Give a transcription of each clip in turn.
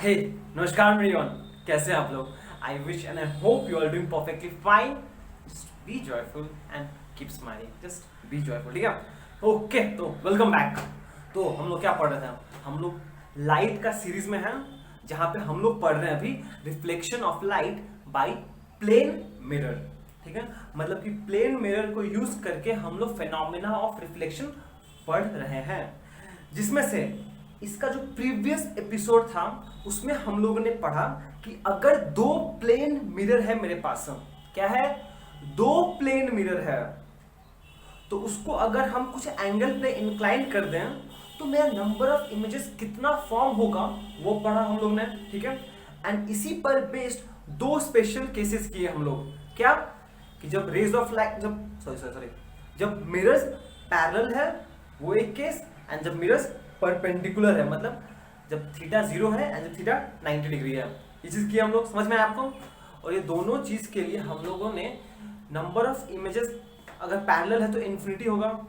हे नमस्कार एवरीवन, कैसे हैं आप लोग? I wish and I hope you are doing perfectly fine. Just be joyful and keep smiling. Just be joyful. ठीक है? ओके, तो वेलकम बैक. तो हम लोग क्या पढ़ रहे थे? हम लोग लाइट का सीरीज में हैं, जहां पे हम लोग पढ़ रहे हैं अभी reflection of light by plane mirror. ठीक है, मतलब कि प्लेन मिरर को यूज करके हम लोग फेनोमेना ऑफ रिफ्लेक्शन पढ़ रहे हैं, जिसमें से इसका जो प्रीवियस एपिसोड था उसमें हम लोगों ने पढ़ा कि अगर दो प्लेन मिरर है मेरे पास, क्या है? दो प्लेन मिरर है, तो उसको अगर हम कुछ एंगल पे इंक्लाइन कर दें तो मेरा नंबर ऑफ इमेजेस कितना फॉर्म होगा वो पढ़ा हम लोग ने. ठीक है, एंड इसी पर बेस्ड दो स्पेशल केसेस किए हम लोग. क्या कि जब रेज ऑफ लाइट, जब मिरर्स पैरेलल है वो एक केस, एंड जब मिरर्स परपेंडिकुलर है, मतलब जब थीटा 0 है एंड जब थीटा 90 डिग्री है. ये चीज की हम लोग समझ में आया आपको. और ये दोनों चीज के लिए हम लोगों ने नंबर ऑफ इमेजेस अगर पैरेलल है तो इन्फिनिटी होगा.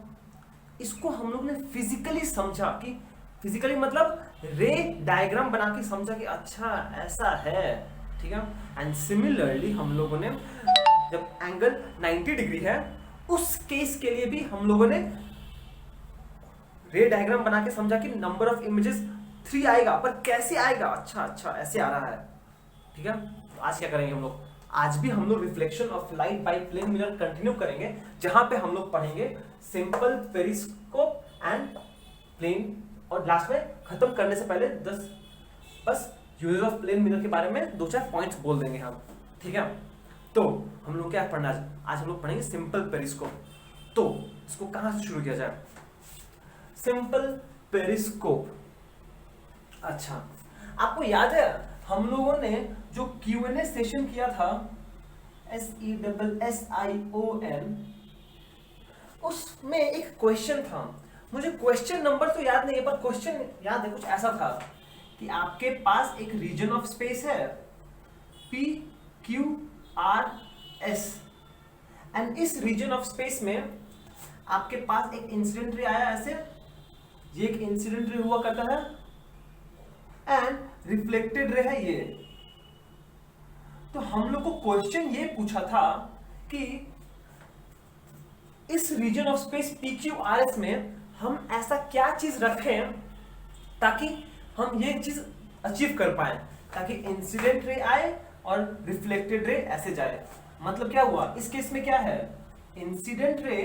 इसको हम लोग ने फिजिकली समझा, कि फिजिकली मतलब रे डायग्राम बना के समझा कि अच्छा ऐसा है. ठीक है, एंड सिमिलरली हम लोगों ने जब एंगल 90 डिग्री है उस केस के लिए भी हम लोगों ने रे डायग्राम बना के समझा कि नंबर ऑफ इमेजेस 3 आएगा. पर कैसे आएगा? अच्छा ऐसे आ रहा है. ठीक है, तो आज क्या करेंगे हम लोग? आज भी हम लोग reflection of light by plane mirror continue करेंगे, जहां पे हम लोग पढ़ेंगे सिंपल पेरिस्कोप एंड प्लेन. और लास्ट में खत्म करने से पहले बस यूजेस ऑफ प्लेन मिरर के बारे में 2-4 पॉइंट्स बोल देंगे हम. ठीक है, तो हम लोग क्या पढ़ना आज हम लोग पढ़ेंगे सिंपल पेरिस्कोप. तो इसको कहां से शुरू किया जाए? Simple periscope. अच्छा, आपको याद है हम लोगों ने जो Q&A सेशन किया था, SESSION, उसमें एक क्वेश्चन था. मुझे क्वेश्चन नंबर तो याद नहीं है, पर क्वेश्चन याद है. कुछ ऐसा था कि आपके पास एक रीजन ऑफ स्पेस है PQRS, एंड इस रीजन ऑफ स्पेस में आपके पास एक इंसिडेंट रे आया. ऐसे ये एक इंसिडेंट रे हुआ करता है एंड रिफ्लेक्टेड रे है ये. तो हम लोग को क्वेश्चन ये पूछा था कि इस रीजन ऑफ स्पेस PQRS में हम ऐसा क्या चीज रखें ताकि हम ये चीज अचीव कर पाए, ताकि इंसिडेंट रे आए और रिफ्लेक्टेड रे ऐसे जाए. मतलब क्या हुआ इस केस में? क्या है? Incident ray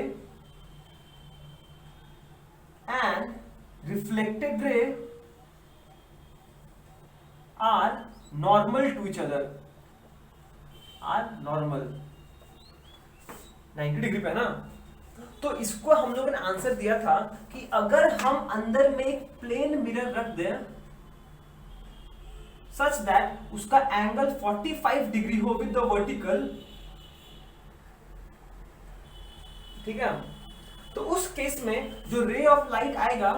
and reflected ray are normal to each other, are normal 90 degree पे ना. तो इसको हम लोगों ने आंसर दिया था कि अगर हम अंदर में एक प्लेन मिरर रख दें सच दैट उसका एंगल 45 डिग्री हो विद द वर्टिकल. ठीक है, तो उस केस में जो रे ऑफ लाइट आएगा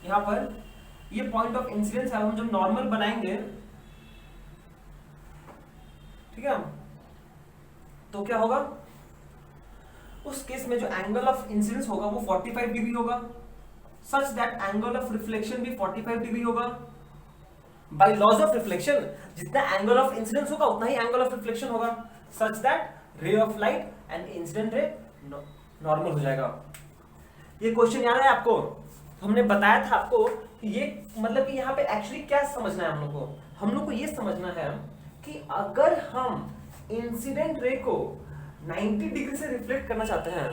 यहां पर, ये पॉइंट ऑफ इंसिडेंस है, हम जब नॉर्मल बनाएंगे, ठीक है, तो क्या होगा? उस केस में जो एंगल ऑफ इंसिडेंस होगा वो 45 डिग्री होगा, such that angle of reflection भी 45 डिग्री होगा. बाय लॉज ऑफ रिफ्लेक्शन जितना एंगल ऑफ इंसिडेंस होगा उतना ही एंगल ऑफ रिफ्लेक्शन होगा, such that ray of light and incident ray normal हो जाएगा. ये क्वेश्चन याद है आपको? हमने बताया था आपको कि ये मतलब कि यहाँ पे एक्चुअली क्या समझना है हम लोग को? हम लोग को ये समझना है कि अगर हम इंसिडेंट रे को 90 डिग्री से रिफ्लेक्ट करना चाहते हैं,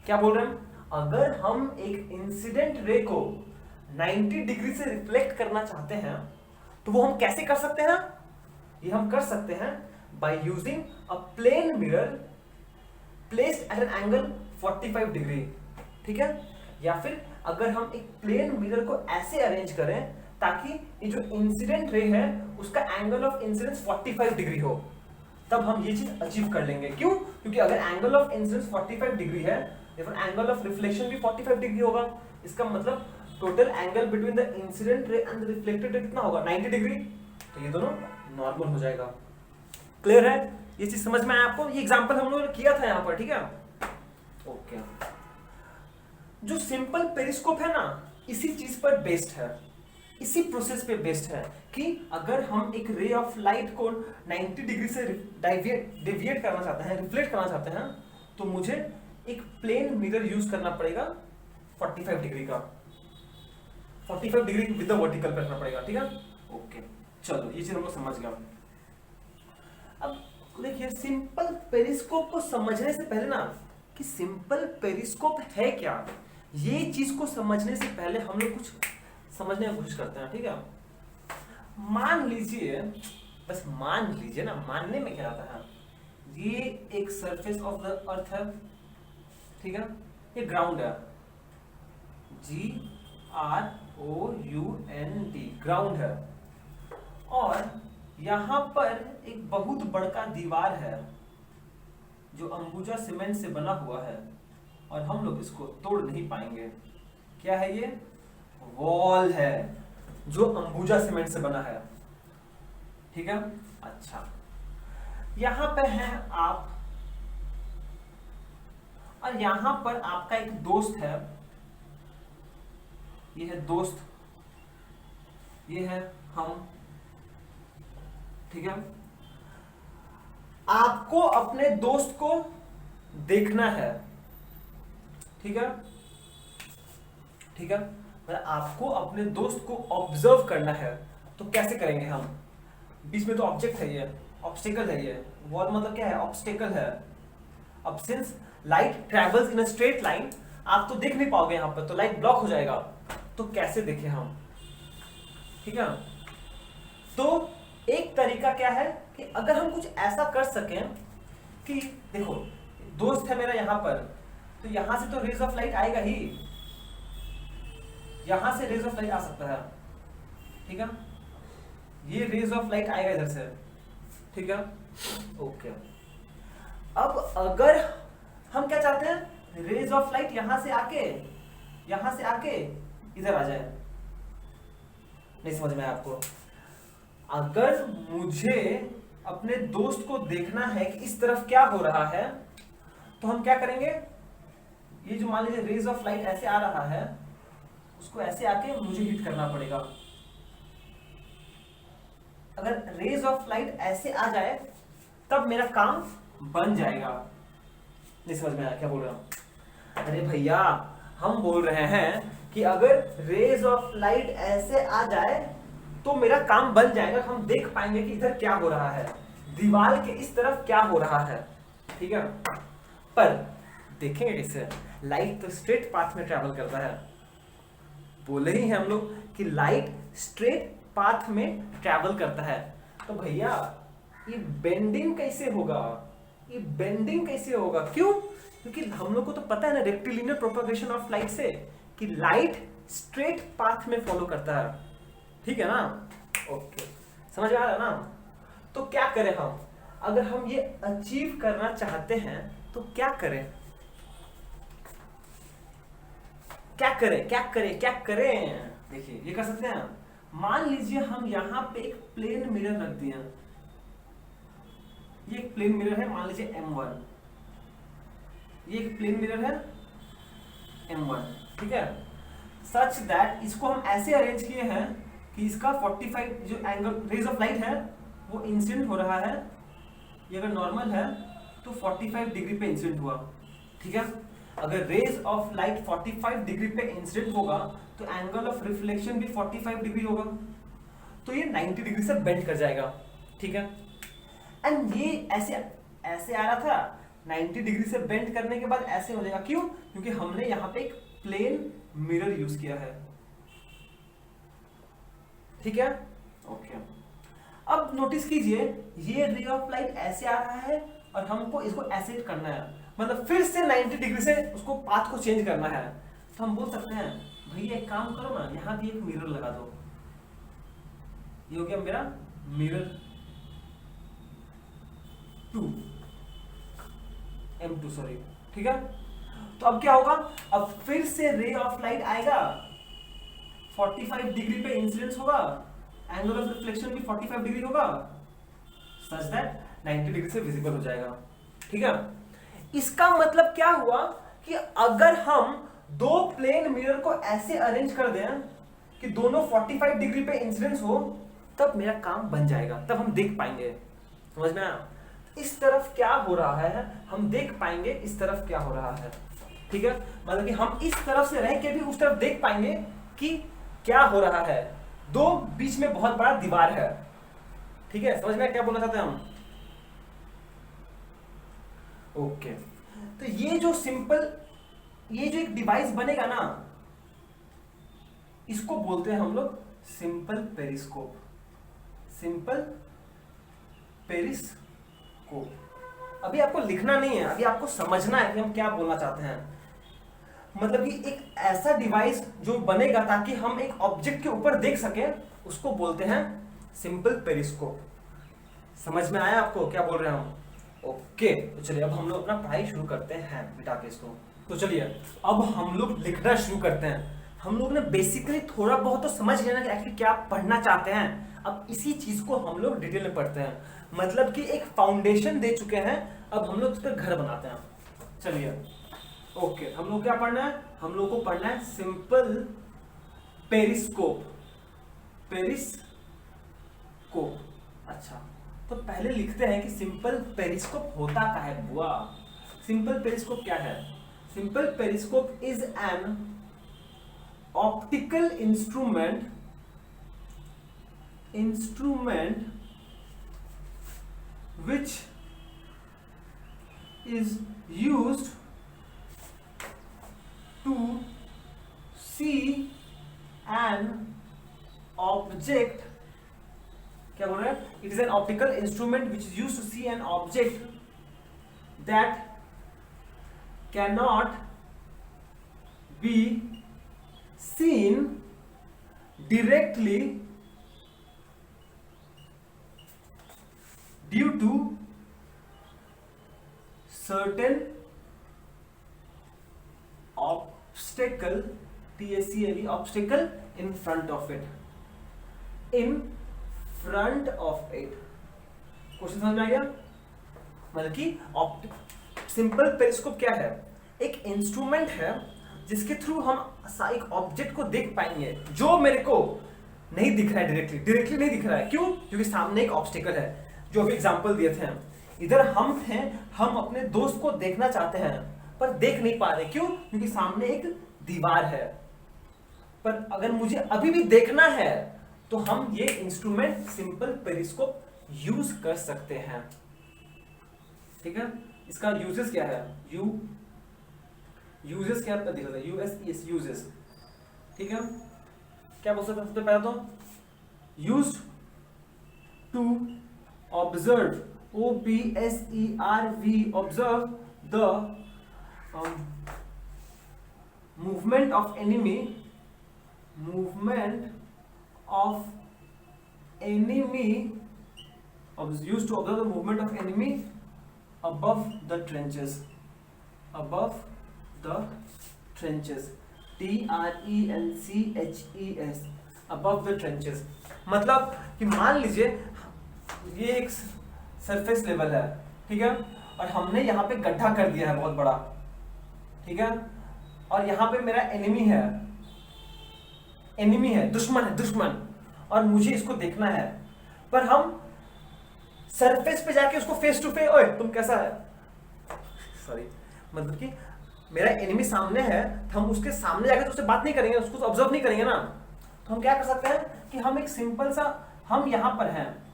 क्या बोल रहे हैं? अगर हम एक इंसिडेंट रे को 90 डिग्री से रिफ्लेक्ट करना चाहते हैं तो वो हम कैसे कर सकते हैं? ये हम कर सकते हैं by using a plane mirror placed at an angle 45 degree. ठीक है, या फिर अगर हम एक प्लेन मिरर को ऐसे अरेंज करें ताकि ये जो इंसिडेंट रे है उसका एंगल ऑफ इंसिडेंस 45 डिग्री हो, तब हम ये चीज अचीव कर लेंगे. क्यों? क्योंकि अगर एंगल ऑफ इंसिडेंस 45 डिग्री है तो फिर एंगल ऑफ रिफ्लेक्शन भी 45 डिग्री होगा. इसका मतलब total angle between the incident ray and the reflected ray कितना होगा? 90 डिग्री. तो ये दोनों नॉर्मल हो जाएगा. क्लियर है? ये चीज समझ में आया आपको? ये एग्जांपल हम लोगों ने किया था यहां पर. ठीक है, ओके. जो सिंपल पेरिस्कोप है ना, इसी चीज पर बेस्ड है. इसी प्रोसेस पे बेस्ड है कि अगर हम एक रे ऑफ लाइट को 90 डिग्री से डेविएट करना चाहते हैं, रिफ्लेक्ट करना चाहते हैं, तो मुझे एक प्लेन मिरर यूज करना पड़ेगा 45 डिग्री का, 45 डिग्री विद द वर्टिकल पे रखना पड़ेगा। ठीक है, ओके, चलो ये चीज हम लोग समझ गए। अब देखिए सिंपल पेरिस्कोप को समझने से पहले ना, कि सिंपल पेरिस्कोप है क्या, ये चीज को समझने से पहले हम लोग कुछ समझने की कोशिश करते हैं। ठीक है, मान लीजिए, बस मान लीजिए ना, मानने में क्या आता है, ये एक सरफेस ऑफ द अर्थ है, ठीक है, ये ग्राउंड है, GROUND, ग्राउंड है, और यहां पर एक बहुत बड़का दीवार है जो अंबुजा सीमेंट से बना हुआ है, और हम लोग इसको तोड़ नहीं पाएंगे। क्या है ये? वॉल है जो अंबुजा सीमेंट से बना है। ठीक है, अच्छा, यहां पे हैं आप, और यहां पर आपका एक दोस्त है, ये है दोस्त, ये है हम। ठीक है, आपको अपने दोस्त को देखना है। ठीक है, ठीक है, मतलब आपको अपने दोस्त को ऑब्जर्व करना है, तो कैसे करेंगे हम? बीच में तो ऑब्जेक्ट है, ये ऑब्स्टेकल है, ये वॉल मतलब क्या है? ऑब्स्टेकल है। अब since light travels in a straight line, आप तो देख नहीं पाओगे यहां पर, तो लाइट ब्लॉक हो जाएगा, तो कैसे देखें हम? ठीक है, तो एक तरीका क्या है कि अगर हम कुछ ऐसा कर सकें कि देखो दोस्त है मेरा यहां पर, तो यहां से तो रेज ऑफ लाइट आएगा ही, यहां से रेज ऑफ लाइट आ सकता है। ठीक है, ये रेज ऑफ लाइट आएगा इधर से। ठीक है, ओके। अब अगर हम क्या चाहते हैं, रेज ऑफ लाइट यहां से आके इधर आ जाए, नहीं समझ में आया आपको? अगर मुझे अपने दोस्त को देखना है कि इस तरफ क्या हो रहा है, तो हम क्या करेंगे, ये जो मान लीजिए रेज ऑफ लाइट ऐसे आ रहा है, उसको ऐसे आके मुझे हिट करना पड़ेगा। अगर रेज ऑफ लाइट ऐसे आ जाए तब मेरा काम बन जाएगा। नहीं समझ में आया क्या बोल रहा हूं? अरे भैया, हम बोल रहे हैं कि अगर रेज ऑफ लाइट ऐसे आ जाए तो मेरा काम बन जाएगा, हम देख पाएंगे कि इधर क्या हो रहा है, दीवार के इस तरफ क्या हो रहा है। ठीक है, पर देखेंगे कैसे? लाइट तो स्ट्रेट पाथ में ट्रैवल करता है, बोले ही हैं हम लोग कि लाइट स्ट्रेट पाथ में ट्रैवल करता है, तो भैया ये बेंडिंग कैसे होगा? ये बेंडिंग कैसे होगा? क्यों? क्योंकि हम लोग को तो पता है ना रेक्टिलिनियर प्रोपगेशन ऑफ लाइट से, कि लाइट स्ट्रेट पाथ में फॉलो करता है। ठीक है ना? ओके, समझ आ रहा है ना? तो क्या करें हम, अगर हम ये अचीव करना चाहते हैं तो क्या करें? क्या करें? देखिए ये कर सकते हैं। मान लीजिए हम यहां पे एक प्लेन मिरर रख दिए, ये एक प्लेन मिरर है, मान लीजिए M1, ये एक प्लेन मिरर है M1। ठीक है, सच दैट इसको हम ऐसे अरेंज किए हैं कि इसका 45 जो एंगल रेज ऑफ लाइट है वो इंसिडेंट हो रहा है, ये अगर नॉर्मल है तो 45 डिग्री पे इंसिडेंट हुआ। ठीक है, अगर रेज ऑफ लाइट 45 डिग्री पे इंसिडेंट होगा तो एंगल ऑफ रिफ्लेक्शन भी 45 डिग्री होगा, तो ये 90 डिग्री से बेंड कर जाएगा। ठीक है, एंड ये ऐसे आ रहा था, 90 डिग्री से बेंड करने के बाद ऐसे हो जाएगा। क्यों? क्योंकि हमने यहाँ पे एक प्लेन मिरर यूज किया है। ठीक है, ओके। अब नोटिस कीजिए, ये रे ऑफ लाइट ऐसे आ रहा है और हमको इसको ऐसे करना है, मतलब फिर से 90 डिग्री से उसको पाथ को चेंज करना है। तो हम बोल सकते हैं भैया एक काम करो ना, यहां भी एक मिरर लगा दो, ये हो गया मेरा मिरर 2 M2 सॉरी। ठीक है, तो अब क्या होगा, अब फिर से रे ऑफ लाइट आएगा, 45 डिग्री पे इंसिडेंस होगा, एंगल ऑफ रिफ्लेक्शन भी 45 डिग्री होगा, सच दैट 90 डिग्री से विजिबल हो जाएगा। ठीक है, इसका मतलब क्या हुआ कि अगर हम दो प्लेन मिरर को ऐसे अरेंज कर दें कि दोनों 45 डिग्री पे इंसिडेंस हो, तब मेरा काम बन जाएगा, तब हम देख पाएंगे। समझ में आया? इस तरफ क्या हो रहा है हम देख पाएंगे, इस तरफ क्या हो रहा है। ठीक है, मतलब कि हम इस तरफ से रह के भी उस तरफ देख पाएंगे कि क्या हो रहा है। दो बीच में बहुत बड़ा दीवार है। ठीक है, समझ में क्या बोलना चाहते हैं हम? ओके, तो ये जो सिंपल, ये जो एक डिवाइस बनेगा ना, इसको बोलते हैं हम लोग सिंपल पेरिस्कोप। Simple periscope. अभी आपको लिखना नहीं है, अभी आपको समझना है कि हम क्या बोलना चाहते हैं। मतलब कि एक ऐसा डिवाइस जो बनेगा ताकि हम एक ऑब्जेक्ट के ऊपर देख सकें, उसको बोलते हैं सिंपल पेरिस्कोप। समझ में आया आपको क्या बोल रहे हैं हम? ओके, तो चलिए अब हम लोग अपना पढ़ाई शुरू करते हैं बिटा के इसको। तो चलिए अब हम लोग लिखना शुरू करते हैं। हम लोग ने बेसिकली थोड़ा बहुत तो समझ लिया ना कि एक्चुअली क्या पढ़ना चाहते हैं। अब इसी चीज को हम लोग डिटेल में पढ़ते हैं, मतलब कि एक फाउंडेशन दे चुके हैं, अब हम लोग उस पर घर बनाते हैं। चलिए ओके, हम लोग क्या पढ़ना है? हम लोग को पढ़ना है सिंपल पेरिस्कोप। पेरिस्कोप, अच्छा तो पहले लिखते हैं कि सिंपल पेरिस्कोप होता क्या है बुआ। सिंपल पेरिस्कोप क्या है? Simple periscope is an optical instrument which is used to see an object. क्या बोल रहे हैं? It is an optical instrument which is used to see an object that cannot be seen directly due to certain obstacle, TACLE, obstacle in front of it. In front of it. Question समझ में आ गया? मतलब कि simple periscope क्या है? एक instrument है जिसके थ्रू हम एक ऑब्जेक्ट को देख पाएंगे जो मेरे को नहीं दिख रहा है, डायरेक्टली नहीं दिख रहा है। क्यों? क्योंकि सामने एक ऑब्स्टिकल है, जो अभी एग्जांपल दिए थे। इधर हम थे, हम अपने दोस्त को देखना चाहते हैं पर देख नहीं पा रहे। क्यों? क्योंकि सामने एक दीवार है। पर अगर मुझे अभी भी देखना है तो हम ये इंस्ट्रूमेंट सिंपल पेरिस्कोप यूज कर सकते हैं। ठीक है, इसका यूजेस क्या है? यूजेस क्या दिख रहा है? यूजेस। ठीक है, क्या बोल सकते हैं सबसे पहले तो? Used to observe, OBSERV, observe the movement of enemy used to observe the movement of enemy above the trenches, TRENCHES, above the trenches। मतलब कि मान लीजिए ये एक सरफेस लेवल है, ठीक है, और हमने यहाँ पे गड्ढा कर दिया है बहुत बड़ा, ठीक है, और यहाँ पे मेरा एनिमी है, दुश्मन, और मुझे इसको देखना है। पर हम सरफेस पे जाके उसको फेस टू फेस, ओए तुम कैसा है, सॉरी, मतलब कि मेरा एनिमी सामने है, तो हम उसके सामने जाके तो उससे बात नहीं करेंगे, उसको तो ऑब्जर्व नहीं करेंगे ना। तो हम क्या कर सकते हैं कि हम एक सिंपल सा, हम यहाँ पर हैं,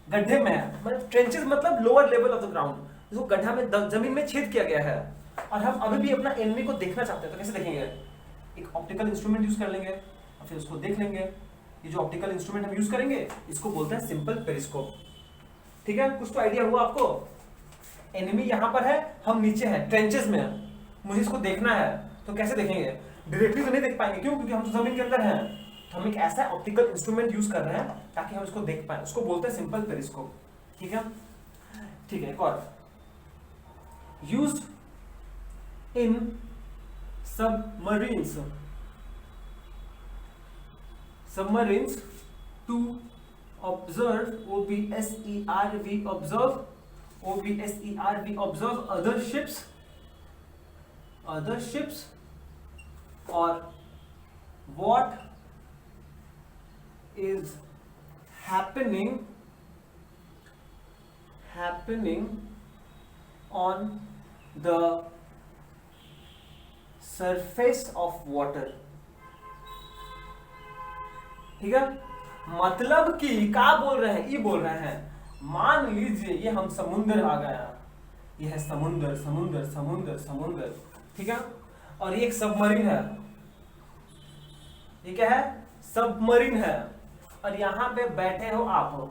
गड्ढे में है, मतलब ट्रेंचेस मतलब lower level of the ground, जिसको गड्ढा में जमीन में छेद किया गया है, और हम अभी भी अपना एनिमी को देखना चाहते हैं। तो कैसे देखेंगे? एक ऑप्टिकल इंस्ट्रूमेंट यूज कर लेंगे और फिर उसको देख लेंगे। ये जो ऑप्टिकल इंस्ट्रूमेंट हम यूज करेंगे इसको बोलते हैं सिंपल पेरिस्कोप। ठीक है, कुछ तो आइडिया हुआ आपको? एनिमी यहाँ पर है, हम नीचे हैं, ट्रेंचेस में है, मुझे इसको देखना है, तो कैसे देखेंगे? डायरेक्टली तो नहीं देख पाएंगे। क्यों? क्योंकि हम तो जमीन के अंदर हैं। तो हम एक ऐसा ऑप्टिकल इंस्ट्रूमेंट यूज कर रहे हैं ताकि हम इसको देख पाए, उसको बोलते हैं सिंपल पेरिस्कोप। ठीक है, एक और, used in submarines to observe, OBSERV, observe other ships or what is happening on the surface of water। ठीक है, मतलब कि क्या बोल रहे हैं, ये बोल रहे हैं मान लीजिए ये हम समुद्र आ गया, ये है समुद्र समुद्र समुद्र समुद्र, ठीक है, और ये एक सबमरीन है, ये क्या है, सबमरीन है, और यहाँ पे बैठे हो आप हो,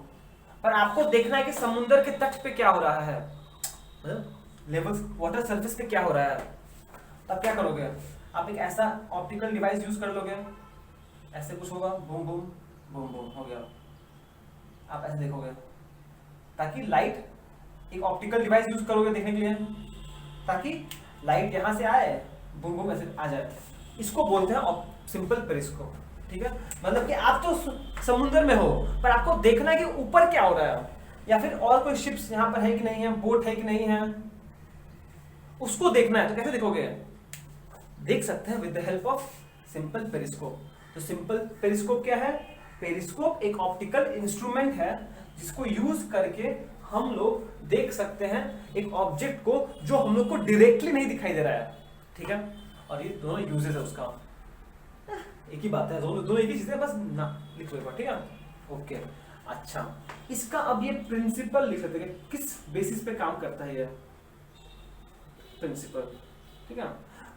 पर आपको देखना है कि समुद्र के तट पे क्या हो रहा है, लेवल वाटर सरफेस पे क्या हो रहा है। तब क्या करोगे, आप एक ऐसा ऑप्टिकल डिवाइस यूज कर लोगे, ऐसे कुछ होगा, बूम बूम बूम बूम हो गया, आप ऐसे देखोगे, ताकि लाइट, एक ऑप्टिकल डिवाइस यूज करोगे देखने के लिए, ताकि लाइट यहां से आए, बूम बूम ऐसे आ जाए, इसको बोलते हैं सिंपल पेरिस्कोप। ठीक है, मतलब कि आप तो समुद्र में हो, पर आपको देखना है कि ऊपर क्या हो रहा है, या फिर और कोई शिप्स यहाँ पर है कि नहीं है, बोट है कि नहीं है, उसको देखना है। तो कैसे देखोगे, देख सकते हैं with the help of simple periscope. तो सिंपल पेरिस्कोप क्या है, पेरिस्कोप एक ऑप्टिकल इंस्ट्रूमेंट है जिसको यूज करके हम लोग देख सकते हैं एक ऑब्जेक्ट को जो हम लोग को डायरेक्टली नहीं दिखाई दे रहा है। ठीक है, और ये दोनों यूजेस है उसका, एक ही बात है, दोनों एक ही चीज है, बस ना लिख लो, ठीक है, ओके। अच्छा, इसका अब ये प्रिंसिपल लिख सकते हैं, किस बेसिस पे काम करता है ये प्रिंसिपल। ठीक है,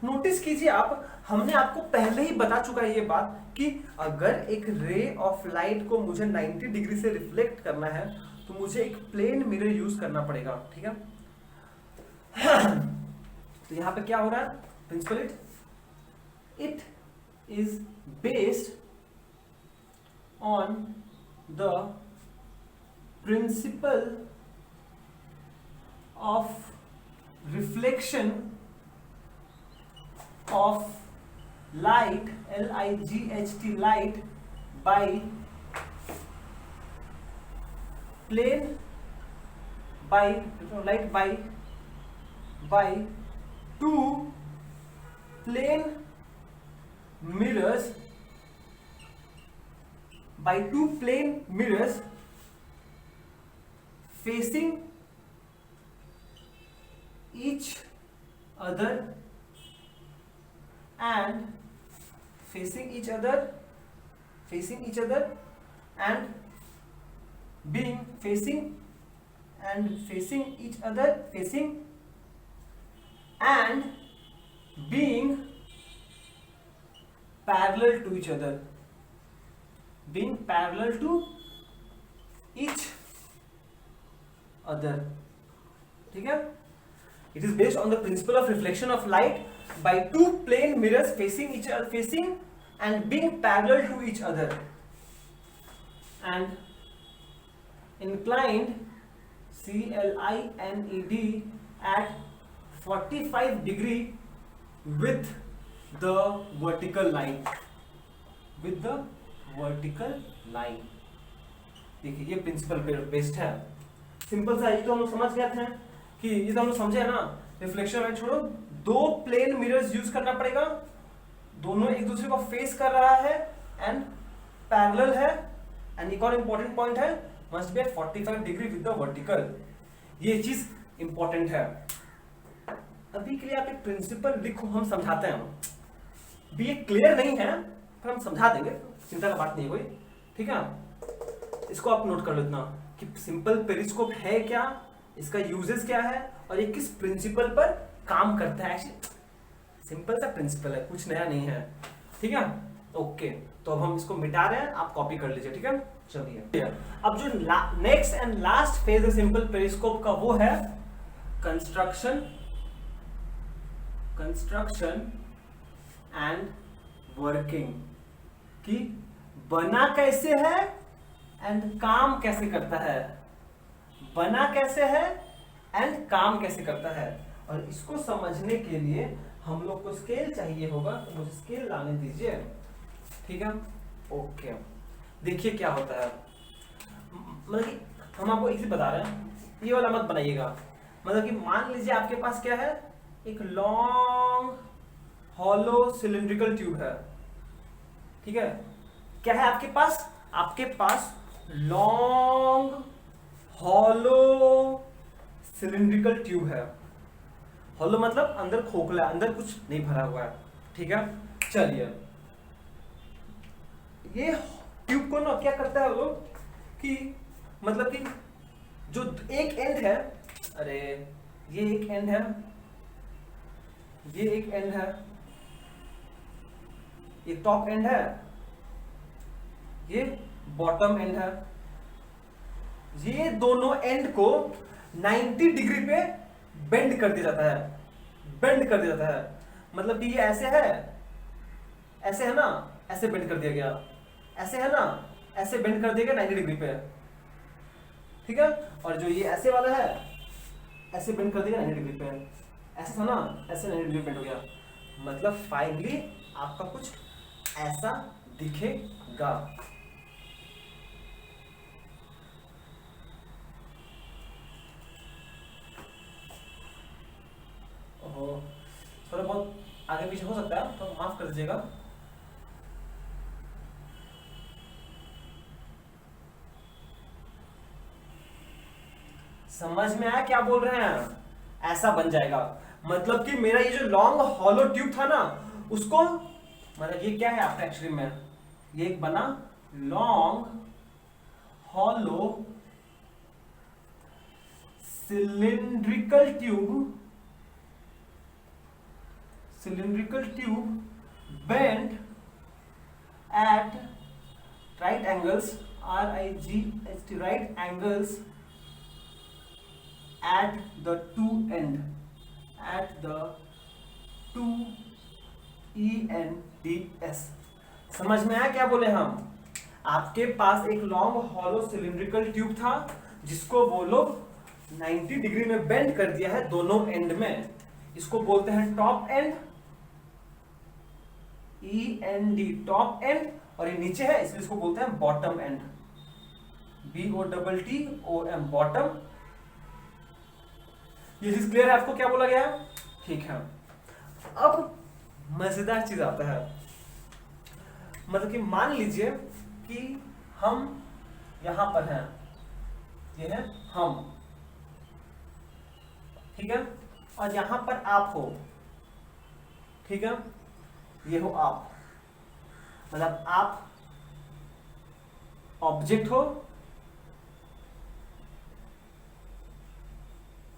नोटिस कीजिए आप, हमने आपको पहले ही बता चुका है ये बात कि अगर एक रे ऑफ लाइट को मुझे 90 डिग्री से रिफ्लेक्ट करना है तो मुझे एक प्लेन मिरर यूज करना पड़ेगा। ठीक है, तो यहां पे क्या हो रहा है, principal it is based on the principle of reflection of light, L-I-G-H-T, light by plane, by light by two plane mirrors, by two plane mirrors facing each other and facing each other and being facing each other, facing and being parallel to each other, being parallel to each other। ठीक है, it is based on the principle of reflection of light by two plane mirrors facing each other, facing and being parallel to each other and inclined, C-L-I-N-E-D, at 45 degree with the vertical line, with the vertical line। देखिए ये principle based है, simple सा, ये तो हम लोग समझ गए थे कि ये तो हम लोग समझे है ना, रिफ्लेक्शन लाइट छोड़ो, दो प्लेन मिरर्स यूज करना पड़ेगा, दोनों एक दूसरे को फेस कर रहा है एंड पैरेलल है, एंड एक और इंपॉर्टेंट पॉइंट है, must be at 45 degree with the vertical. ये चीज इंपॉर्टेंट है। अभी के लिए आप एक प्रिंसिपल लिखो, हम समझाते हैं, भी ये क्लियर नहीं है पर हम समझा देंगे, चिंता का बात नहीं है कोई। ठीक है, इसको आप नोट कर लो इतना कि सिंपल पेरिस्कोप है क्या, इसका यूजेस क्या है, और ये किस प्रिंसिपल पर काम करता है। एक्चुअली सिंपल सा प्रिंसिपल है, कुछ नया नहीं है। ठीक है, ओके, तो अब हम इसको मिटा रहे हैं, आप कॉपी कर लीजिए। ठीक है, चलिए अब जो नेक्स्ट एंड लास्ट फेज है सिंपल पेरिस्कोप का, वो है कंस्ट्रक्शन एंड वर्किंग, कि बना कैसे है एंड काम कैसे करता है, बना कैसे है एंड काम कैसे करता है। और इसको समझने के लिए हम लोग को स्केल चाहिए होगा, तो मुझे स्केल लाने दीजिए। ठीक है, ओके, देखिए क्या होता है, मतलब कि हम आपको इसी बता रहे हैं, ये वाला मत बनाइएगा। मतलब कि मान लीजिए आपके पास क्या है, एक लॉन्ग हॉलो सिलिंड्रिकल ट्यूब है। ठीक है, क्या है आपके पास, आपके पास लॉन्ग हॉलो सिलिंड्रिकल ट्यूब है। हॉलो मतलब अंदर खोखला, अंदर कुछ नहीं भरा हुआ है, ठीक है। चलिए, ये ट्यूब को ना क्या करता है वो लोग कि मतलब कि जो एक एंड है, अरे ये एक एंड है, ये एक एंड है, ये टॉप एंड है, ये बॉटम एंड है। ये दोनों एंड को 90 डिग्री पे बेंड कर दिया जाता है, बेंड कर दिया जाता है। मतलब कि ये ऐसे है, ऐसे है ना, ऐसे बेंड कर दिया गया, ऐसे है ना, ऐसे बेंड कर दिया गया 90 डिग्री पे, ठीक है। और जो ये ऐसे वाला है, ऐसे बेंड कर दिया 90 डिग्री पे, ऐसे था ना, ऐसे 90 डिग्री बेंड हो गया। मतलब फाइनली आपका कुछ ऐसा दिखेगा। ओहो, थोड़ा बहुत आगे पीछे हो सकता है तो माफ कर दीजिएगा। समझ में आया क्या बोल रहे हैं? ऐसा बन जाएगा। मतलब कि मेरा ये जो लॉन्ग हॉलो ट्यूब था ना, उसको मतलब ये क्या है आपका एक्चुअली में, ये एक बना long hollow cylindrical tube, cylindrical tube bent at right angles, RIGHT, right angles at the two end, at the two ENDs। समझ में आया क्या बोले हम? आपके पास एक लॉन्ग हॉलो सिलिंड्रिकल ट्यूब था जिसको वो लोग 90 डिग्री में बेंड कर दिया है दोनों एंड में। इसको बोलते हैं top and, END, top and. और ये नीचे है इसलिए इसको बोलते हैं बॉटम एंड, BOTTOM, बॉटम। ये चीज क्लियर है आपको क्या बोला गया है? ठीक है। अब मजेदार चीज आता है, मतलब कि मान लीजिए कि हम यहां पर हैं, ये है हम, ठीक है, और यहां पर आप हो, ठीक है, ये हो आप, मतलब आप ऑब्जेक्ट हो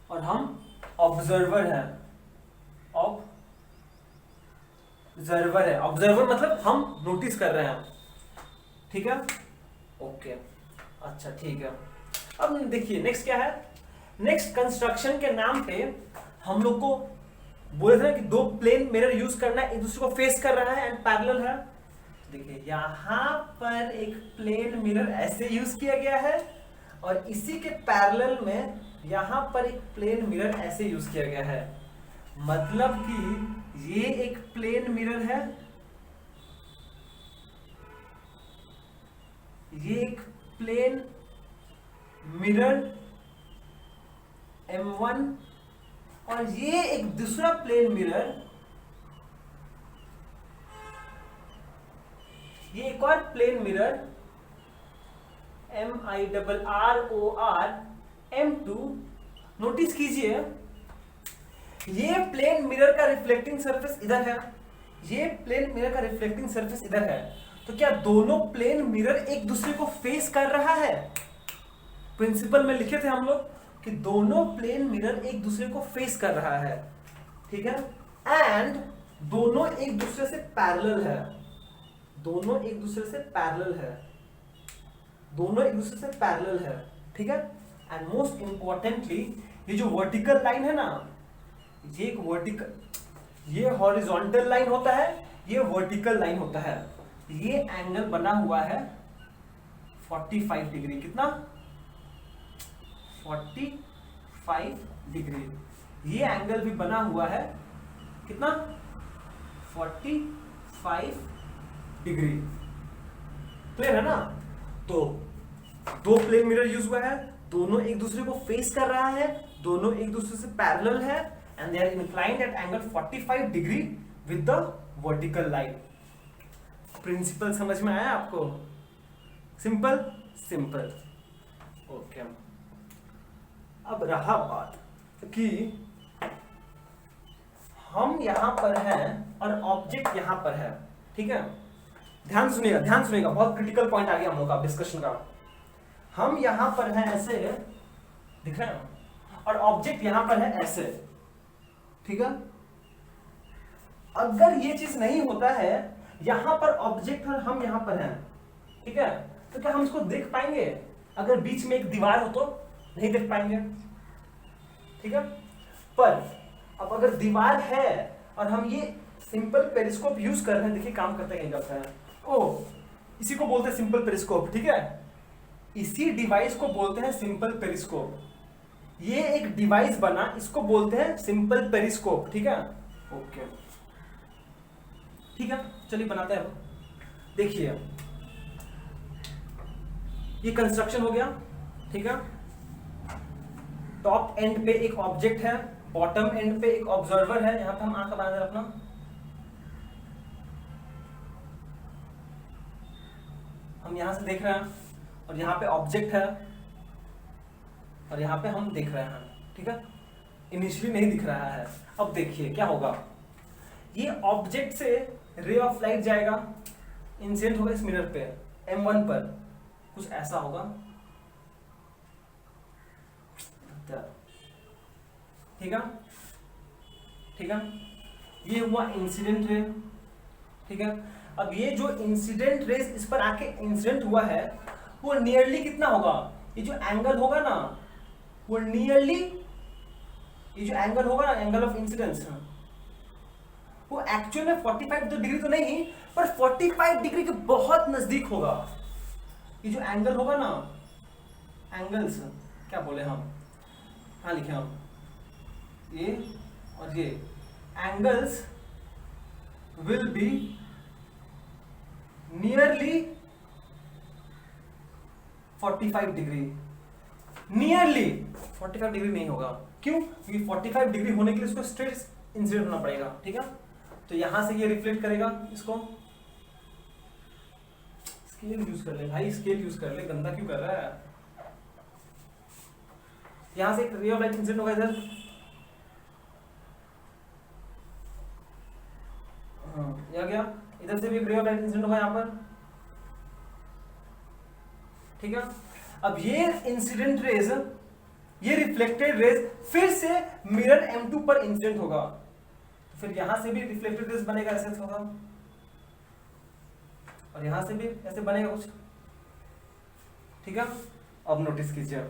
और हम ऑब्जर्वर हैं। ऑब्जर्वर है, ऑब्जर्वर मतलब हम नोटिस कर रहे हैं, ठीक है, ओके, अच्छा ठीक है। अब देखिए नेक्स्ट क्या है। नेक्स्ट कंस्ट्रक्शन के नाम पे हम लोग को बोले थे ना कि दो प्लेन मिरर यूज करना है, एक दूसरे को फेस कर रहा है एंड पैरेलल है। देखिए यहां पर एक प्लेन मिरर ऐसे यूज किया गया है और इसी के पैरेलल में यहां पर एक प्लेन मिरर ऐसे यूज किया गया है। मतलब कि ये एक प्लेन मिरर है, ये एक प्लेन मिरर M1 और ये एक दूसरा प्लेन मिरर, ये एक और plane mirror MIRROR M2। Notice कीजिए ये प्लेन मिरर का रिफ्लेक्टिंग सरफेस इधर है, ये प्लेन मिरर का रिफ्लेक्टिंग सरफेस इधर है। तो क्या दोनों प्लेन मिरर एक दूसरे को फेस कर रहा है? प्रिंसिपल में लिखे थे हम लोग कि दोनों प्लेन मिरर एक दूसरे को फेस कर रहा है, ठीक है, एंड दोनों एक दूसरे से पैरेलल है, दोनों एक दूसरे से पैरेलल है, दोनों एक दूसरे से पैरेलल है, ठीक है। एंड मोस्ट इंपॉर्टेंटली ये जो वर्टिकल लाइन है ना, ये एक वर्टिकल, ये हॉरिजॉन्टल लाइन होता है, ये वर्टिकल लाइन होता है। ये एंगल बना हुआ है 45 डिग्री, कितना? 45 डिग्री। ये एंगल भी बना हुआ है कितना? 45 डिग्री। क्लियर है ना? तो दो प्लेन मिरर यूज हुआ है, दोनों एक दूसरे को फेस कर रहा है, दोनों एक दूसरे से पैरेलल है and they are inclined at angle 45 degree with the vertical line. Principle समझ में आया आपको? Simple simple. ओके, अब रहा बात कि हम यहां पर हैं और ऑब्जेक्ट यहां पर है, ठीक है। ध्यान सुनिएगा, बहुत क्रिटिकल पॉइंट आ गया हम लोग का डिस्कशन का। हम यहां पर हैं ऐसे, दिख रहे हैं, और ऑब्जेक्ट यहां पर है ऐसे, ठीक है। अगर ये चीज नहीं होता है, यहां पर ऑब्जेक्ट और हम यहां पर हैं, ठीक है, तो क्या हम इसको देख पाएंगे? अगर बीच में एक दीवार हो तो नहीं देख पाएंगे, ठीक है। पर अब अगर दीवार है और हम ये सिंपल पेरिस्कोप यूज कर रहे हैं, देखिए काम करता है, क्या करता है, ओ इसी को बोलते हैं सिंपल पेरिस्कोप, ठीक है। इसी डिवाइस को बोलते हैं सिंपल पेरिस्कोप। ये एक डिवाइस बना, इसको बोलते हैं सिंपल पेरिस्कोप, ठीक है। ओके, ठीक है, चलिए बनाते हैं। देखिए ये कंस्ट्रक्शन हो गया, ठीक है। टॉप एंड पे एक ऑब्जेक्ट है, बॉटम एंड पे एक ऑब्जर्वर है। यहां पे हम आंख बना दे अपना, हम यहां से देख रहे हैं, और यहाँ पे ऑब्जेक्ट है, और यहाँ पे हम देख रहे हैं, ठीक है। इनिशियली नहीं दिख रहा है। अब देखिए क्या होगा, ये ऑब्जेक्ट से रे ऑफ लाइट जाएगा, इंसिडेंट होगा इस मिरर पे M1 पर, कुछ ऐसा होगा, ठीक है, ठीक है। ये हुआ इंसिडेंट रे, ठीक है। अब ये जो इंसिडेंट रेस इस पर आके इंसिडेंट हुआ है, वो नियरली कितना होगा, ये जो एंगल होगा ना, वो नियरली, ये जो एंगल होगा ना, एंगल ऑफ इंसिडेंस, वो एक्चुअल में 45 डिग्री तो नहीं, पर 45 डिग्री के बहुत नजदीक होगा। ये जो एंगल होगा ना, एंगल्स क्या बोले हम, हाँ लिखे हम, ये और ये angles will be nearly 45 degree. Nearly 45 degree नहीं होगा, क्यों? क्योंकि 45 डिग्री होने के लिए इसको स्ट्रेट इंसिडेंट होना पड़ेगा, ठीक है। तो यहां से ये रिफ्लेक्ट करेगा इसको, स्केल यूज कर ले भाई, स्केल यूज कर ले, गंदा क्यों कर रहा है। यहां से एक रे ऑफ लाइट इंसिडेंट होगा इधर, यह गया, इधर से भी एक रे ऑफ लाइट इंसिडेंट होगा यहां पर, ठीक है। अब ये इंसिडेंट रेज, ये रिफ्लेक्टेड रेज फिर से मिरर M2 पर इंसिडेंट होगा, तो फिर यहां से भी रिफ्लेक्टेड रेज बनेगा, ऐसे होगा, और यहां से भी ऐसे बनेगा कुछ, ठीक है। अब नोटिस कीजिए,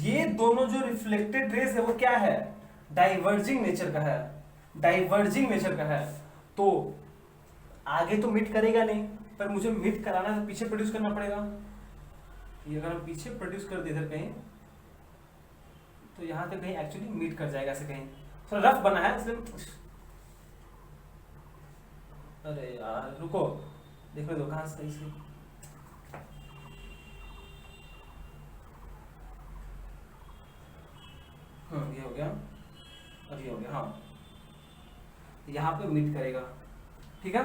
ये दोनों जो रिफ्लेक्टेड रेज है वो क्या है, डाइवर्जिंग नेचर का है, डाइवर्जिंग नेचर का है। तो आगे तो मीट करेगा नहीं, पर मुझे मीट कराना है तो पीछे प्रोड्यूस करना पड़ेगा। ये अगर हम पीछे प्रोड्यूस कर दे इधर कहीं, तो यहां तक कहीं एक्चुअली मीट कर जाएगा, ऐसे कहीं थोड़ा रफ बना है इसलिए। अरे यार रुको, देखो दो कहां सही से, ये हो गया और ये हो गया, हाँ यहाँ पे मीट करेगा, ठीक है।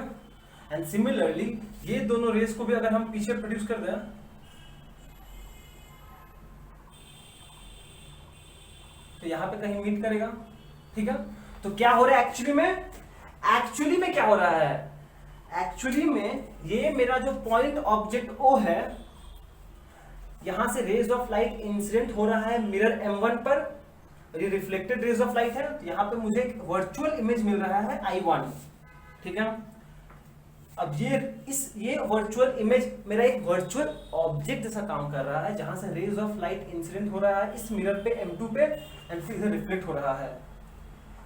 एंड सिमिलरली ये दोनों रेस को भी अगर हम पीछे प्रोड्यूस कर दें, तो यहाँ पे कहीं मीट करेगा, ठीक है। तो क्या हो रहा है एक्चुअली में, एक्चुअली में क्या हो रहा है, एक्चुअली में ये मेरा जो पॉइंट ऑब्जेक्ट O है, यहां से रेज ऑफ लाइट इंसिडेंट हो रहा है मिरर M1 पर, ये रिफ्लेक्टेड रेज ऑफ लाइट है, तो यहाँ पे मुझे एक वर्चुअल इमेज मिल रहा है I1, ठीक है। अब ये वर्चुअल इमेज मेरा एक वर्चुअल ऑब्जेक्ट जैसा काम कर रहा है, जहां से रेज ऑफ लाइट इंसिडेंट हो रहा है इस मिरर पे M2 पे, एंड फिर इधर रिफ्लेक्ट हो रहा है।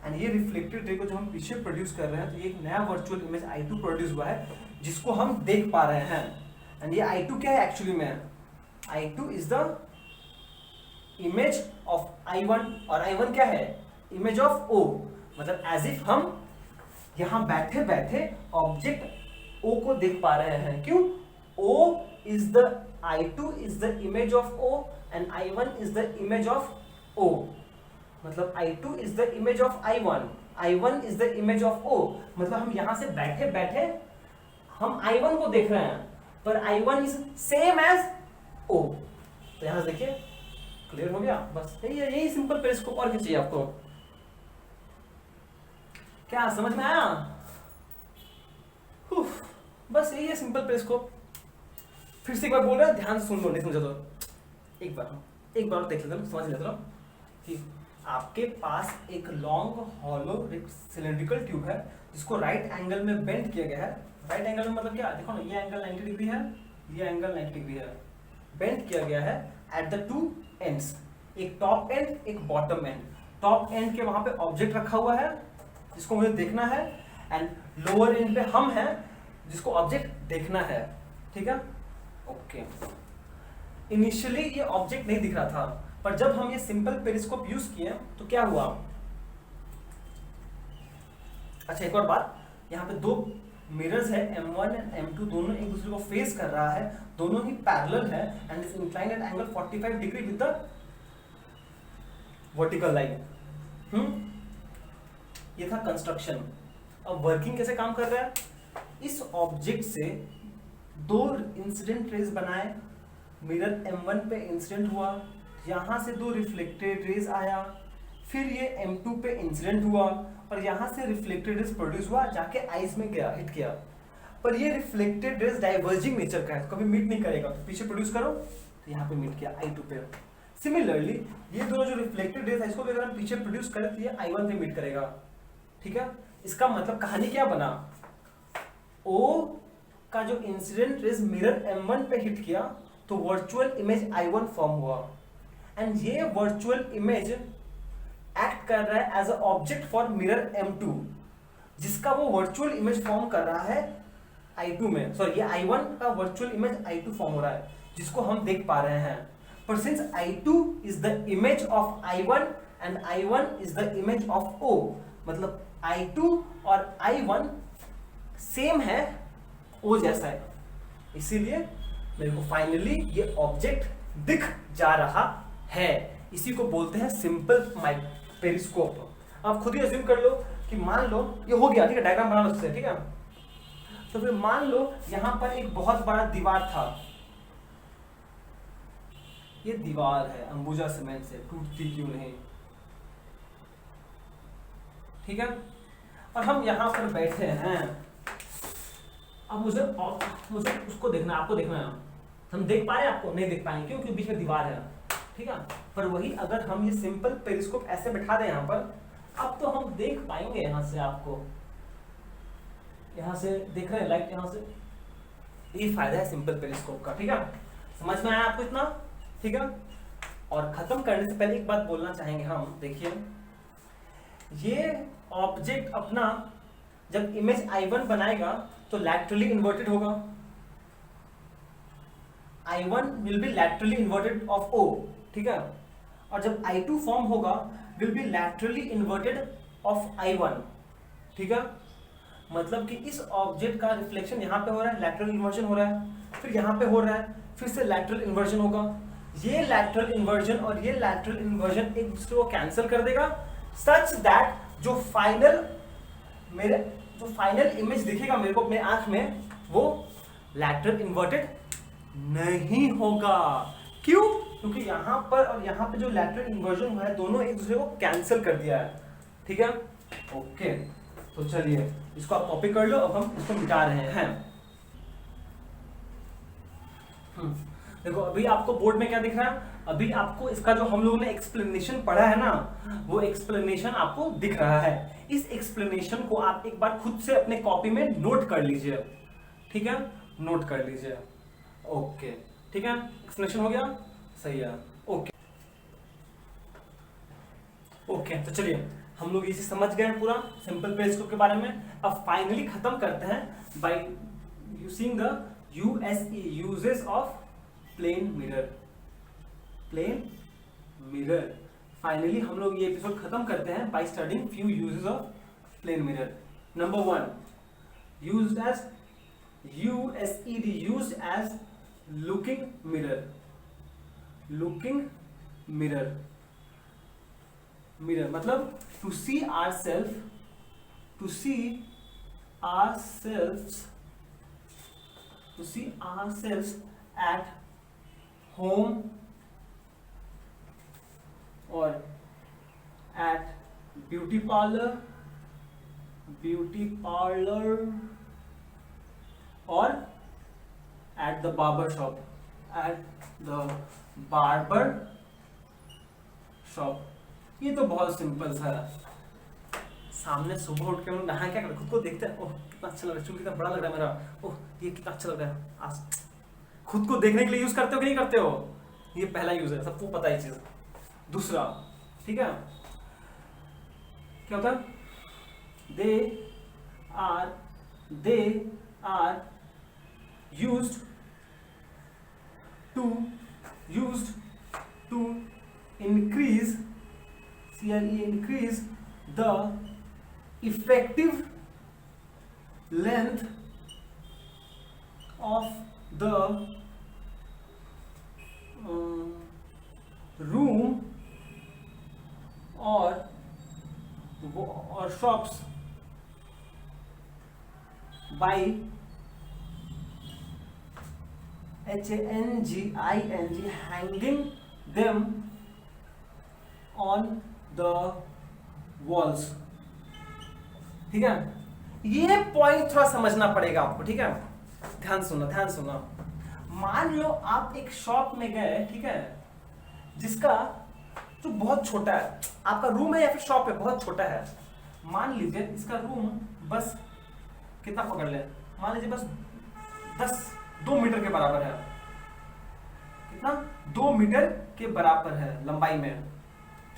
एंड ये रिफ्लेक्टेड रे को जो हम पीछे प्रोड्यूस कर रहे हैं, तो ये एक नया वर्चुअल इमेज I2 प्रोड्यूस हुआ है, जिसको हम देख पा रहे हैं। एंड ये I2 क्या है एक्चुअली में, I2 is the image of I1, और I1 क्या है, इमेज ऑफ O। मतलब एज इफ हम यहां बैठे बैठे ऑब्जेक्ट O को देख पा रहे हैं, क्यों, O is the, I2 is the image of O and I1 is the image of O। मतलब I2 is the image of I1, I1 is the image of O। मतलब हम यहां से बैठे बैठे हम I1 को देख रहे हैं, पर I1 is same as O। तो यहां से देखिए क्लियर हो गया, बस यही सिंपल पेरिस्कोप, और क्या चाहिए आपको? क्या समझ में आया? बस यही है सिंपल पेरिस्कोप। फिर से एक बार बोल रहा है, ध्यान से सुन लो, नहीं समझा तो एक बार देख लेते, समझ लेते कि आपके पास एक लॉन्ग हॉलो सिलेंड्रिकल ट्यूब है जिसको राइट एंगल में बेंड किया गया है। राइट एंगल में मतलब क्या, देखो ना, ये एंगल 90 डिग्री है, ये एंगल 90 डिग्री है, बेंड किया गया है एट द टू एंड्स, एक टॉप एंड एक बॉटम एंड। टॉप एंड के वहां पे ऑब्जेक्ट रखा हुआ है जिसको मुझे देखना है, एंड लोअर एंड पे हम हैं जिसको ऑब्जेक्ट देखना है, ठीक है? ओके। इनिशियली ये ऑब्जेक्ट नहीं दिख रहा था, पर जब हम ये सिंपल पेरिस्कोप यूज किए तो क्या हुआ? अच्छा, एक और बात, यहाँ पे दो मिरर्स है, M1 एंड M2, दोनों एक दूसरे को फेस कर रहा है, दोनों ही पैरेलल है and is inclined at angle 45 degree with the vertical line. ये था कंस्ट्रक्शन। अब वर्किंग कैसे काम कर रहा है? इस ऑब्जेक्ट से दो इंसिडेंट रेज बनाए, मिरर M1 पे इंसिडेंट हुआ, यहां से दो रिफ्लेक्टेड रेज आया, फिर ये M2 पे इंसिडेंट हुआ और यहां से रिफ्लेक्टेड रेज प्रोड्यूस हुआ, जाके आईज में गया, हिट किया। पर ये रिफ्लेक्टेड रेज डाइवर्जिंग नेचर का है, कभी मीट नहीं करेगा, तो पीछे प्रोड्यूस करो, तो यहाँ पे मीट किया I2 पे। सिमिलरली ये दोनों जो रिफ्लेक्टेड रेज है, इसको भी अगर हम पीछे प्रोड्यूस करें तो ये I1 पे मीट करेगा, ठीक है? इसका मतलब कहानी क्या बना? O का जो इंसिडेंट रेज मिरर M1 पे हिट किया तो वर्चुअल इमेज I1 फॉर्म हुआ, एंड ये वर्चुअल इमेज एक्ट कर रहा है as a object for mirror M2, जिसका वो वर्चुअल इमेज फॉर्म कर रहा है I2 में। सॉरी, ये I1 का वर्चुअल इमेज I2 फॉर्म हो रहा है जिसको हम देख पा रहे हैं। पर since I2 is the image of I1 and I1 is the image of O, मतलब I2 और I1 सेम है, O जैसा है, इसीलिए मेरे को फाइनली ये ऑब्जेक्ट दिख जा रहा है। इसी को बोलते हैं सिंपल पेरिस्कोप। आप खुद ही अज्यूम कर लो कि मान लो ये हो गया, ठीक है? डायग्राम बना लो उससे, ठीक है? तो फिर मान लो यहां पर एक बहुत बड़ा दीवार था, ये दीवार है अंबुजा सीमेंट से, टूटती क्यों नहीं, ठीक है? और हम यहां पर बैठे हैं। अब मुझे उसको देखना, आपको देखना है। हम देख पा रहे हैं? आपको नहीं देख पाएंगे, क्यों? क्योंकि बीच में दीवार है, ठीक है? पर वही अगर हम ये सिंपल पेरिस्कोप ऐसे बैठा दें यहाँ पर, अब तो हम देख पाएंगे यहाँ से। आपको यहाँ से देख रहे हैं लाइट, यहाँ से। ये फायदा है सिंपल पेरिस्कोप का, ठीक है? समझ में आया आपको इतना? ठीक है? और खत्म करने से पहले एक बात बोलना चाहेंगे हम। देखिए, ये ऑब्जेक्ट अपना जब इमेज I1 बनाएगा तो लैटरली इन्वर्टेड होगा। I1 will be laterally inverted of O, ठीक है? और जब I2 फॉर्म होगा will be laterally inverted of I1, ठीक है? मतलब कि इस ऑब्जेक्ट का रिफ्लेक्शन यहाँ पे हो रहा है, लैटरल इन्वर्जन हो रहा है, फिर यहाँ पे हो रहा है, फिर से लैटरल इन्वर्जन होगा। ये लैटरल इन्वर्जन और ये लैटरल इन्वर्जन एक दूसरे को कैंसिल कर देगा, सच दैट जो फाइनल इमेज दिखेगा मेरे को अपने आंख में, वो लैटरल इन्वर्टेड नहीं होगा। क्यों? क्योंकि यहाँ पर और यहाँ पे जो लैटरल इन्वर्जन हुआ है, दोनों एक दूसरे को कैंसिल कर दिया है, ठीक है? ओके, तो चलिए इसको आप कॉपी कर लो। अब हम इसको मिटा रहे हैं। देखो, अभी आपको बोर्ड में क्या दिख रहा है? अभी आपको इसका जो हम लोगों ने एक्सप्लेनेशन पढ़ा है ना, वो एक्सप्लेनेशन आपको दिख रहा है। इस एक्सप्लेनेशन को आप एक बार खुद से अपने कॉपी में नोट कर लीजिए, ठीक है? नोट कर लीजिए। ओके, ठीक है? एक्सप्लेनेशन हो गया? सही है। ओके ओके, तो चलिए हम लोग इसे समझ गए पूरा सिंपल पेरिस्कोप के बारे में। अब फाइनली खत्म करते हैं by using the USE, uses of plane mirror. Plane mirror, finally हम लोग ये एपिसोड खत्म करते हैं by studying few uses of plane mirror. Number 1, used as USED, used as looking mirror. Looking mirror, mirror मतलब to see to see ourselves at home or at beauty parlor or at the barber shop, ये तो बहुत simple सा है। सामने सुबह उठ के हम नहा क्या करते, खुद को देखते हैं, ओह कितना अच्छा लग रहा है, चूल कितना बड़ा लग रहा है मेरा, ओह ये कितना अच्छा लग रहा है। आज खुद को देखने के लिए यूज करते हो कि नहीं करते हो? ये पहला यूज है, सबको पता है चीज। दूसरा, ठीक है, क्या होता है? They are used to increase the effective length of the room or shops by hanging them on the walls। ठीक है, ये पॉइंट थोड़ा समझना पड़ेगा आपको, ठीक है? ध्यान सुनना। मान लो आप एक शॉप में गए, ठीक है, जिसका जो बहुत छोटा है, आपका रूम है या फिर शॉप है, बहुत छोटा है। मान लीजिए इसका रूम बस कितना पकड़ ले, मान लीजिए बस 2 मीटर के बराबर है। कितना? 2 मीटर के बराबर है लंबाई में,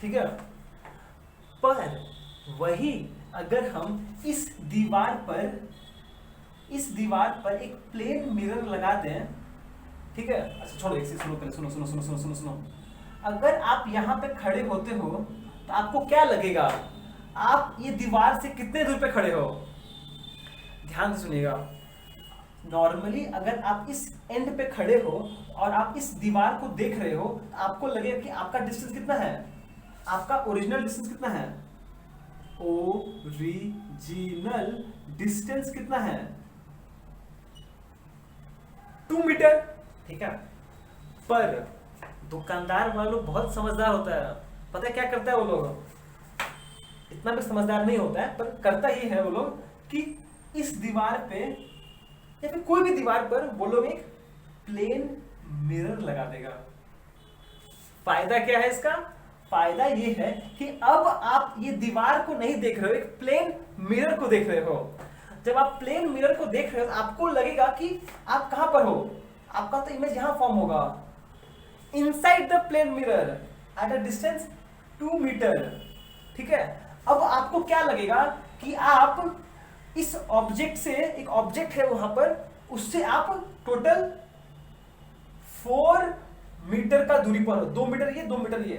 ठीक है? पर वही अगर हम इस दीवार पर एक प्लेन मिरर लगा दें, ठीक है? अच्छा छोड़ो, एक सुनो पहले, सुनो। अगर आप यहाँ पे खड़े होते हो तो आपको क्या लगेगा? आप ये दीवार से कितने दूर पे खड़े हो? ध्यान से सुनिएगा। नॉर्मली अगर आप इस एंड पे खड़े हो और आप इस दीवार को देख रहे हो, तो आपको लगेगा कि आपका डिस्टेंस कितना है, आपका ओरिजिनल डिस्टेंस कितना है? ओरिजिनल डिस्टेंस कितना है? 2 मीटर, ठीक है? पर दुकानदार वाला लोग बहुत समझदार होता है। पता है क्या करता है वो लोग? इतना भी समझदार नहीं होता है, पर करता ही है वो लोग कि इस दीवार पे या फिर कोई भी दीवार पर वो लोग एक प्लेन मिरर लगा देगा। फायदा क्या है इसका? फायदा ये है कि अब आप ये दीवार को नहीं देख रहे हो, एक प्लेन मिरर को देख रहे हो। जब आप प्लेन मिरर को देख रहे हो, आपको लगेगा कि आप कहां पर हो। आपका तो इमेज यहां फॉर्म होगा, inside the plane mirror at a distance 2 metre, ठीक है? अब आपको क्या लगेगा कि आप इस ऑब्जेक्ट से, एक ऑब्जेक्ट है वहां पर, उससे आप टोटल 4 मीटर का दूरी पर हो। 2 मीटर ये, 2 मीटर ये,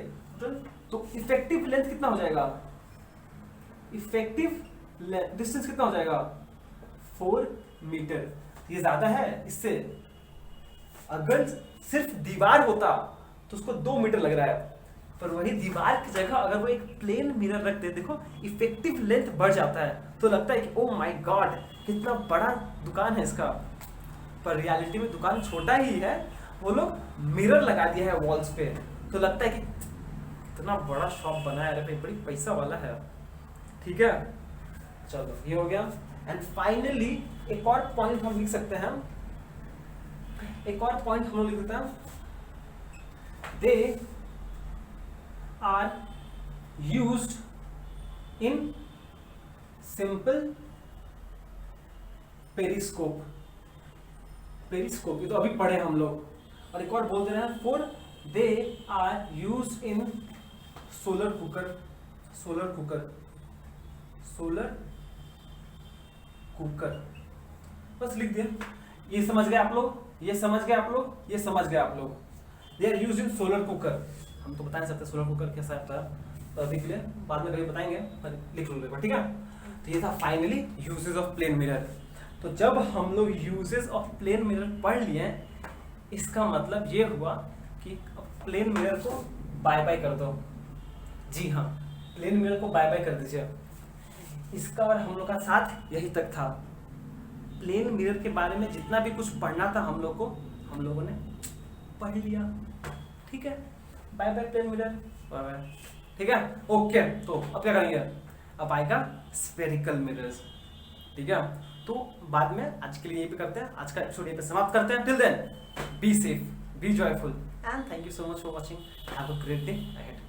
तो इफेक्टिव लेंथ कितना हो जाएगा? इफेक्टिव डिस्टेंस कितना हो जाएगा? 4 मीटर। ये ज्यादा है इससे। अगर सिर्फ दीवार होता तो उसको 2 मीटर लग रहा है, पर वही दीवार की जगह अगर वो एक प्लेन मिरर रख दे, देखो इफेक्टिव लेंथ बढ़ जाता है, तो लगता है कि ओ माय गॉड कितना बड़ा दुकान है इसका। पर रियलिटी में दुकान छोटा ही है, वो लोग मिरर लगा दिया है वॉल्स पे, तो लगता है कि इतना बड़ा शॉप बनाया है, बड़ी पैसा वाला है, ठीक है? चलो ये हो गया। एंड फाइनली एक और पॉइंट हम लिख सकते हैं, एक और पॉइंट हम लोग लिख देते हैं। They are used in simple periscope. Periscope ये तो अभी पढ़े हम लोग, और एक और बोल दे रहे हैं, for they are used in solar cooker. Solar cooker बस लिख दिया। ये समझ गए आप लोग? ये समझ गए आप लोग? ये समझ गए आप लोग? They are used in solar cooker. हम तो बता नहीं सकते सोलर कुकर कैसा होता है, तो अभी के लिए बाद में कभी बताएंगे, लिख लूंगा, ठीक है? तो ये था finally uses of plane mirror. तो जब हम लोग यूजेस ऑफ प्लेन मिरर पढ़ लिए, इसका मतलब ये हुआ कि प्लेन मिरर को बाय बाय कर दो। जी हाँ, प्लेन मिरर को बाय बाय कर दीजिए। इसका और हम लोग का साथ यही तक था। प्लेन मिरर के बारे में जितना भी कुछ पढ़ना था हम लोगों ने पढ़ लिया। ठीक है, bye bye plane mirror, bye bye. ठीक है, ओके। तो अब क्या करेंगे, अब आएगा स्फेरिकल मिरर्स। ठीक है, तो बाद में आज के लिए ये भी करते हैं, आज का एपिसोड ये पे समाप्त करते हैं। Till then be safe, be joyful and thank you so much for watching. Have a great day ahead.